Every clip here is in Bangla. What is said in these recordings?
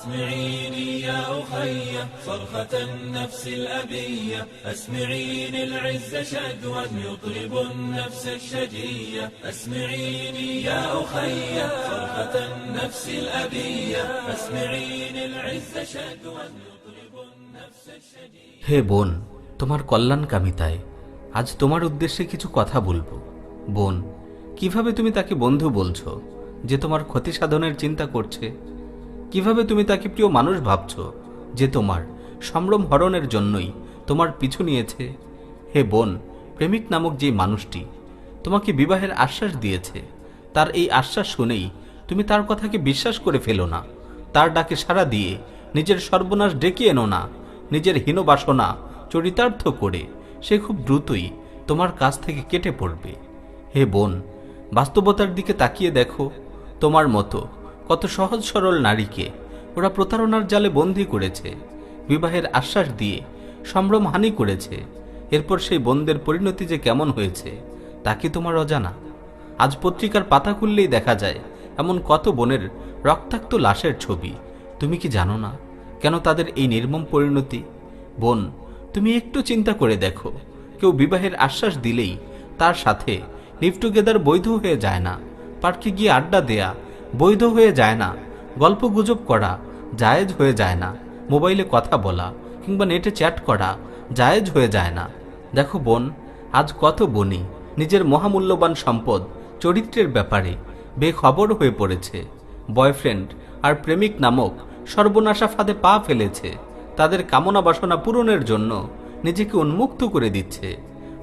أسمعيني يا أخي صرخة النفس الأبية، أسمعيني العز شدوى يطرب النفس الشجية، أسمعيني يا أخي صرخة النفس الأبية، أسمعيني العز شدوى يطرب النفس الشجية। হে বোন, তোমার কল্যাণকামিতায় আজ তোমার উদ্দেশ্যে কিছু কথা বলবো। বোন, কিভাবে তুমি তাকে বন্ধু বলছো যে তোমার ক্ষতি সাধনের চিন্তা করছে? কিভাবে তুমি তাকে প্রিয় মানুষ ভাবছো যে তোমার সম্ভ্রম হরণের জন্যই তোমার পিছু নিয়েছে? হে বোন, প্রেমিক নামক যে মানুষটি তোমাকে বিবাহের আশ্বাস দিয়েছে, তার এই আশ্বাস শুনেই তুমি তার কথাকে বিশ্বাস করে ফেলো না। তার ডাকে সাড়া দিয়ে নিজের সর্বনাশ ডেকে এনো না। নিজের হীন বাসনা চরিতার্থ করে সে খুব দ্রুতই তোমার কাছ থেকে কেটে পড়বে। হে বোন, বাস্তবতার দিকে তাকিয়ে দেখো, তোমার মতো কত সহজ সরল নারীকে ওরা প্রতারণার জালে বন্দী করেছে, বিবাহের আশ্বাস দিয়ে সম্ভ্রম হানি করেছে। এরপর সেই বোনদের পরিণতি যে কেমন হয়েছে তা কি তোমার অজানা? আজ পত্রিকার পাতা খুললেই দেখা যায় এমন কত বোনের রক্তাক্ত লাশের ছবি। তুমি কি জানো না কেন তাদের এই নির্মম পরিণতি? বোন, তুমি একটু চিন্তা করে দেখো, কেউ বিবাহের আশ্বাস দিলেই তার সাথে লিভ টুগেদার বৈধ হয়ে যায় না। পার্কে গিয়ে আড্ডা দেয়া বৈধ হয়ে যায় না। গল্প গুজব করা জায়েজ হয়ে যায় না। মোবাইলে কথা বলা কিংবা নেটে চ্যাট করা জায়েজ হয়ে যায় না। দেখো বোন, আজ কত বোনই নিজের মহামূল্যবান সম্পদ চরিত্রের ব্যাপারে বেখবর হয়ে পড়েছে। বয়ফ্রেন্ড আর প্রেমিক নামক সর্বনাশা ফাঁদে পা ফেলেছে। তাদের কামনা বাসনা পূরণের জন্য নিজেকে উন্মুক্ত করে দিচ্ছে।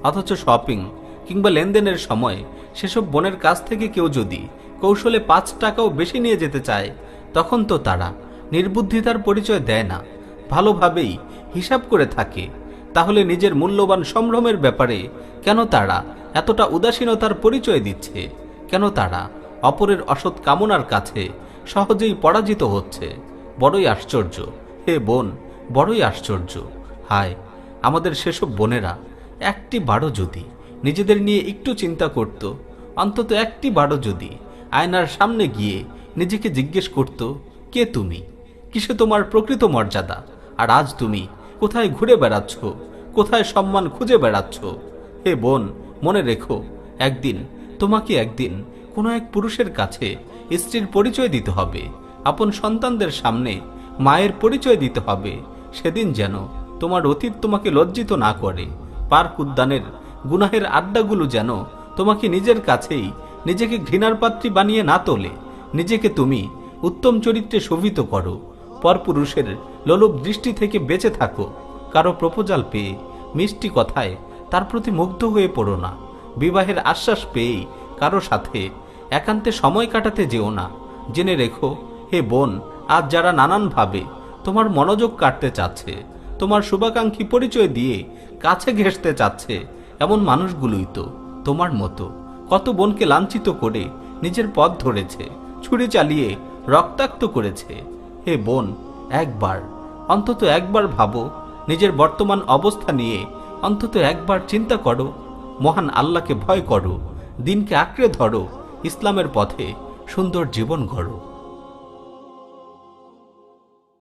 অথচ শপিং কিংবা লেনদেনের সময় সেসব বোনের কাছ থেকে কেউ যদি কৌশলে 5 টাকাও বেশি নিয়ে যেতে চায়, তখন তো তারা নির্বুদ্ধিতার পরিচয় দেয় না, ভালোভাবেই হিসাব করে থাকে। তাহলে নিজের মূল্যবান সম্ভ্রমের ব্যাপারে কেন তারা এতটা উদাসীনতার পরিচয় দিচ্ছে? কেন তারা অপরের অসৎ কামনার কাছে সহজেই পরাজিত হচ্ছে? বড়ই আশ্চর্য হে বোন, বড়ই আশ্চর্য। হায়, আমাদের সেসব বোনেরা একটি বারও যদি নিজেদের নিয়ে একটু চিন্তা করত, অন্তত একটি বারও যদি আয়নার সামনে গিয়ে নিজেকে জিজ্ঞেস করত, কে তুমি, কিসে তোমার প্রকৃত মর্যাদা, আর আজ তুমি কোথায় ঘুরে বেড়াচ্ছ, কোথায় সম্মান খুঁজে বেড়াচ্ছ? হে বোন, মনে রেখো, একদিন কোনো এক পুরুষের কাছে স্ত্রীর পরিচয় দিতে হবে, আপন সন্তানদের সামনে মায়ের পরিচয় দিতে হবে। সেদিন যেন তোমার অতীত তোমাকে লজ্জিত না করে। পার্ক উদ্যানের গুনাহের আড্ডাগুলো যেন তোমাকে নিজের কাছেই নিজেকে ঘৃণার পাত্রী বানিয়ে না তোলে। নিজেকে তুমি উত্তম চরিত্রে শোভিত করো। পরপুরুষের লোলুপ দৃষ্টি থেকে বেঁচে থাকো। কারো প্রপোজাল পেয়ে মিষ্টি কথায় তার প্রতি মুগ্ধ হয়ে পড়ো না। বিবাহের আশ্বাস পেয়েই কারো সাথে একান্তে সময় কাটাতে যেও না। জেনে রেখো হে বোন, আজ যারা নানানভাবে তোমার মনোযোগ কাটতে চাচ্ছে, তোমার শুভাকাঙ্ক্ষী পরিচয় দিয়ে কাছে ঘেঁষতে চাচ্ছে, এমন মানুষগুলোই তো তোমার মতো কত বোনকে লাঞ্ছিত করে নিজের পথ ধরেছে, ছুরি চালিয়ে রক্তাক্ত করেছে। হে বোন, অন্তত একবার ভাবো, নিজের বর্তমান অবস্থা নিয়ে অন্তত একবার চিন্তা করো। মহান আল্লাহকে ভয় করো, দিনকে আঁকড়ে ধরো, ইসলামের পথে সুন্দর জীবন গড়ো।